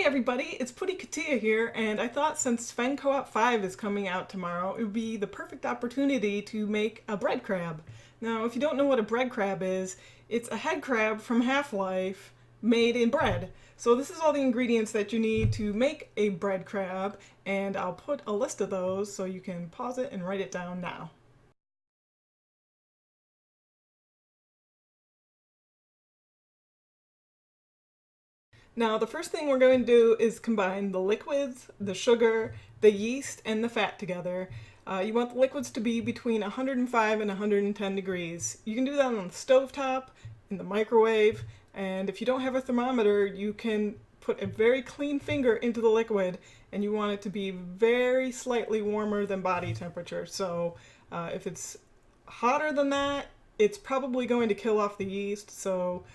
Hey everybody, it's Putty Katia here, and I thought since Sven Co-Op 5 is coming out tomorrow, it would be the perfect opportunity to make a bread crab. Now, if you don't know what a bread crab is, it's a head crab from Half-Life made in bread. So this is all the ingredients that you need to make a bread crab, and I'll put a list of those so you can pause it and write it down now. Now, the first thing we're going to do is combine the liquids, the sugar, the yeast, and the fat together. You want the liquids to be between 105 and 110 degrees. You can do that on the stovetop, in the microwave, and if you don't have a thermometer, you can put a very clean finger into the liquid, and you want it to be very slightly warmer than body temperature. So if it's hotter than that, it's probably going to kill off the yeast. So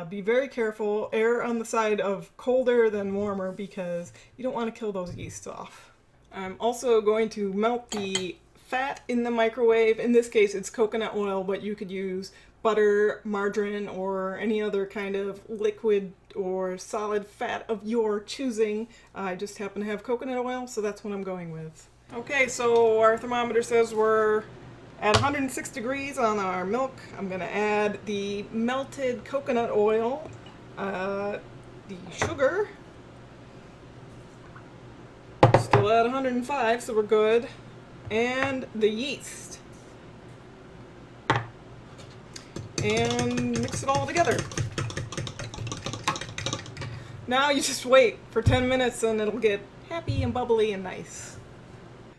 be very careful, err on the side of colder than warmer because you don't want to kill those yeasts off. I'm also going to melt the fat in the microwave. In this case it's coconut oil, but you could use butter, margarine, or any other kind of liquid or solid fat of your choosing. I just happen to have coconut oil, so that's what I'm going with. Okay, so our thermometer says we're at 106 degrees on our milk. I'm going to add the melted coconut oil, the sugar, still at 105, so we're good, and the yeast. And mix it all together. Now you just wait for 10 minutes and it'll get happy and bubbly and nice.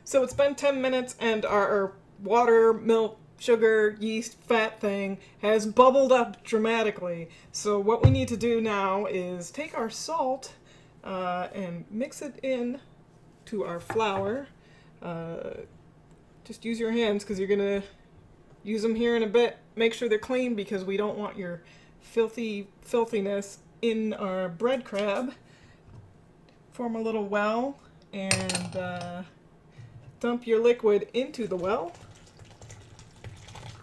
So it's been 10 minutes and our water, milk, sugar, yeast, fat thing has bubbled up dramatically. So what we need to do now is take our salt and mix it in to our flour. Just use your hands because you're going to use them here in a bit. Make sure they're clean because we don't want your filthiness in our bread crab. Form a little well and dump your liquid into the well.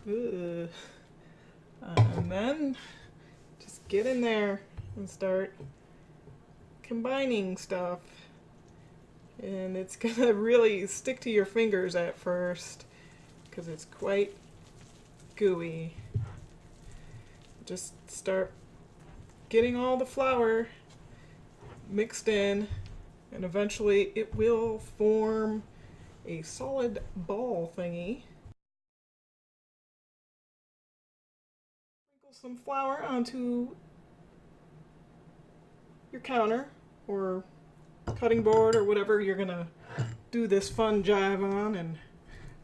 And then just get in there and start combining stuff. And it's gonna really stick to your fingers at first because it's quite gooey. Just start getting all the flour mixed in, and eventually it will form a solid ball thingy. Sprinkle some flour onto your counter or cutting board or whatever you're gonna do this fun jive on, and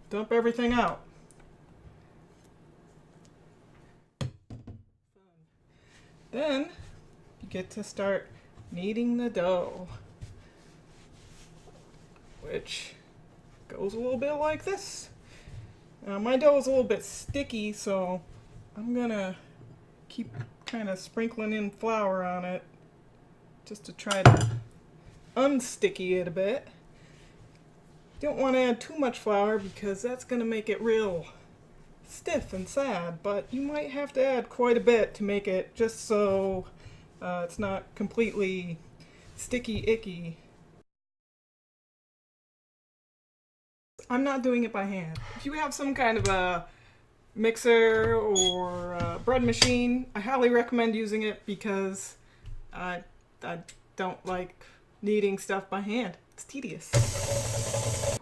dump everything out. Then you get to start kneading the dough, which goes a little bit like this. Now my dough is a little bit sticky, so I'm gonna keep kind of sprinkling in flour on it just to try to unsticky it a bit. You don't want to add too much flour because that's going to make it real stiff and sad, but you might have to add quite a bit to make it just so it's not completely sticky icky. I'm not doing it by hand. If you have some kind of a mixer or a bread machine, I highly recommend using it because I don't like kneading stuff by hand. It's tedious.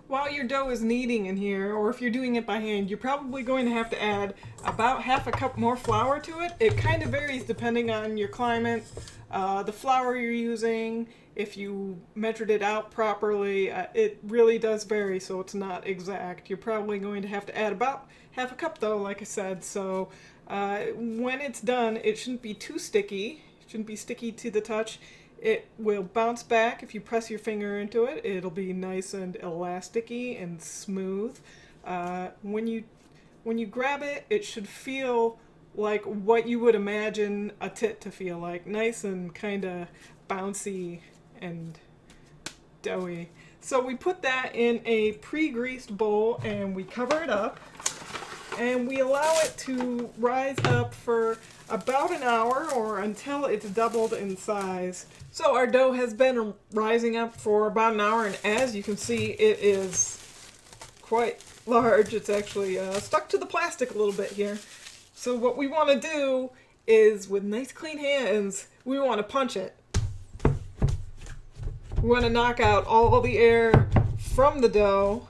While your dough is kneading in here, or if you're doing it by hand, you're probably going to have to add about half a cup more flour to it. It kind of varies depending on your climate, the flour you're using, if you measured it out properly. It really does vary, so it's not exact. You're probably going to have to add about half a cup though, like I said. So when it's done, it shouldn't be too sticky. It shouldn't be sticky to the touch. It will bounce back if you press your finger into it. It'll be nice and elasticy and smooth. When you grab it, it should feel like what you would imagine a tit to feel like. Nice and kind of bouncy and doughy. So we put that in a pre-greased bowl and we cover it up. And we allow it to rise up for about an hour or until it's doubled in size. So our dough has been rising up for about an hour, and as you can see, it is quite large. It's actually stuck to the plastic a little bit here. So what we want to do is, with nice clean hands, we want to punch it. We want to knock out all the air from the dough,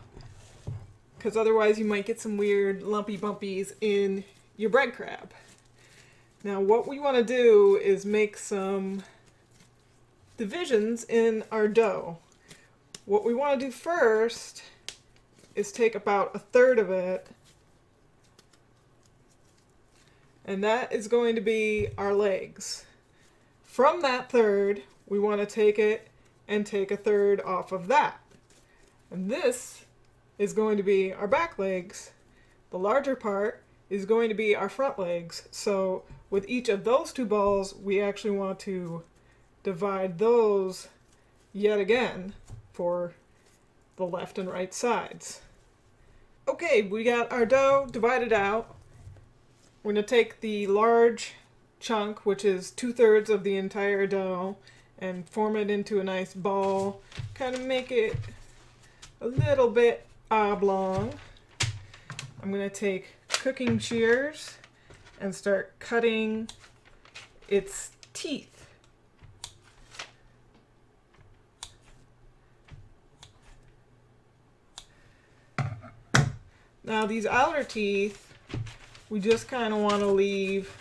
because otherwise you might get some weird lumpy bumpies in your bread crab. Now what we want to do is make some divisions in our dough. What we want to do first is take about a third of it, and that is going to be our legs. From that third, we want to take it and take a third off of that. And this is going to be our back legs. The larger part is going to be our front legs. So with each of those two balls, we actually want to divide those yet again for the left and right sides. Okay, we got our dough divided out. We're going to take the large chunk, which is 2/3 of the entire dough, and form it into a nice ball. Kind of make it a little bit oblong. I'm going to take cooking shears and start cutting its teeth. Now these outer teeth, we just kind of want to leave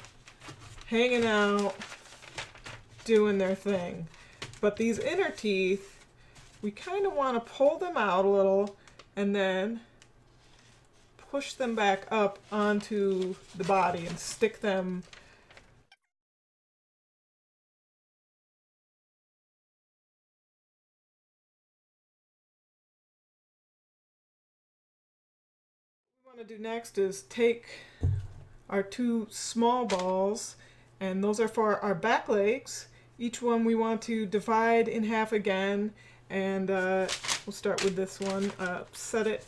hanging out, doing their thing. But these inner teeth, we kind of want to pull them out a little and then push them back up onto the body and stick them. What we want to do next is take our two small balls, and those are for our back legs. Each one we want to divide in half again, and we'll start with this one. Set it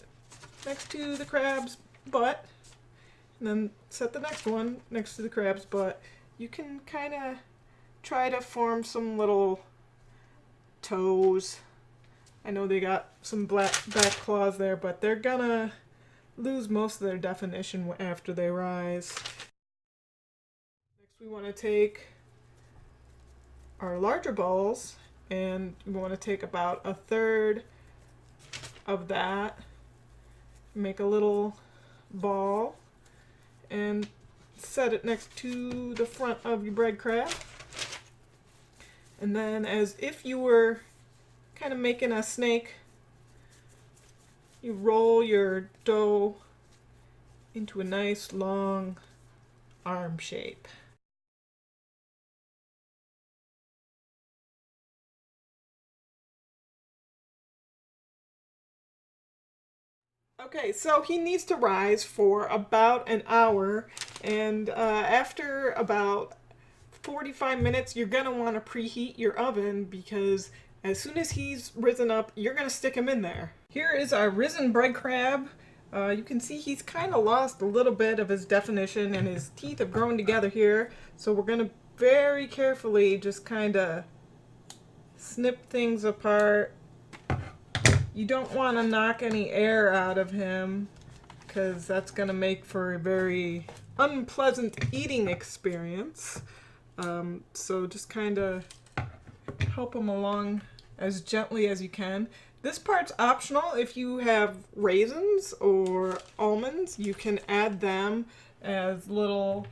next to the crab's butt, and then set the next one next to the crab's butt. You can kind of try to form some little toes. I know they got some back claws there, but they're gonna lose most of their definition after they rise. Next we want to take our larger balls, and we want to take about a third of that, make a little ball, and set it next to the front of your bread crab. And then, as if you were kind of making a snake, you roll your dough into a nice long arm shape. Okay, so he needs to rise for about an hour, and after about 45 minutes, you're going to want to preheat your oven, because as soon as he's risen up, you're going to stick him in there. Here is our risen bread crab. You can see he's kind of lost a little bit of his definition, and his teeth have grown together here. So we're going to very carefully just kind of snip things apart. You don't want to knock any air out of him, because that's going to make for a very unpleasant eating experience. So just kind of help him along as gently as you can. This part's optional. If you have raisins or almonds, you can add them as little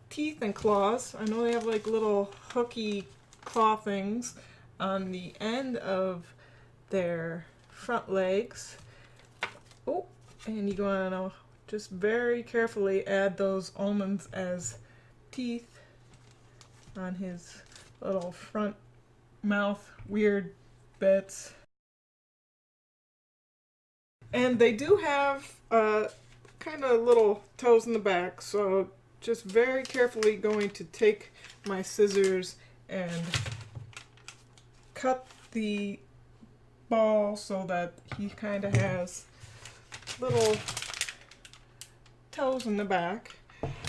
teeth and claws. I know they have like little hooky claw things on the end of their front legs. Oh, and you want to just very carefully add those almonds as teeth on his little front mouth weird bits. And they do have kind of little toes in the back, so just very carefully going to take my scissors and cut the ball so that he kind of has little toes in the back.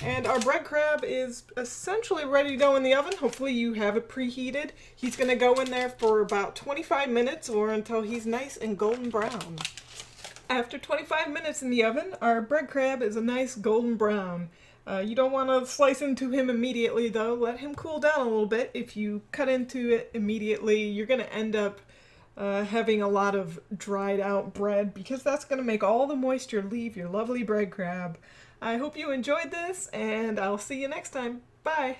And our bread crab is essentially ready to go in the oven. Hopefully you have it preheated. He's going to go in there for about 25 minutes or until he's nice and golden brown. After 25 minutes in the oven, our bread crab is a nice golden brown. You don't want to slice into him immediately though. Let him cool down a little bit. If you cut into it immediately, you're going to end up having a lot of dried out bread because that's going to make all the moisture leave your lovely bread crab. I hope you enjoyed this, and I'll see you next time. Bye!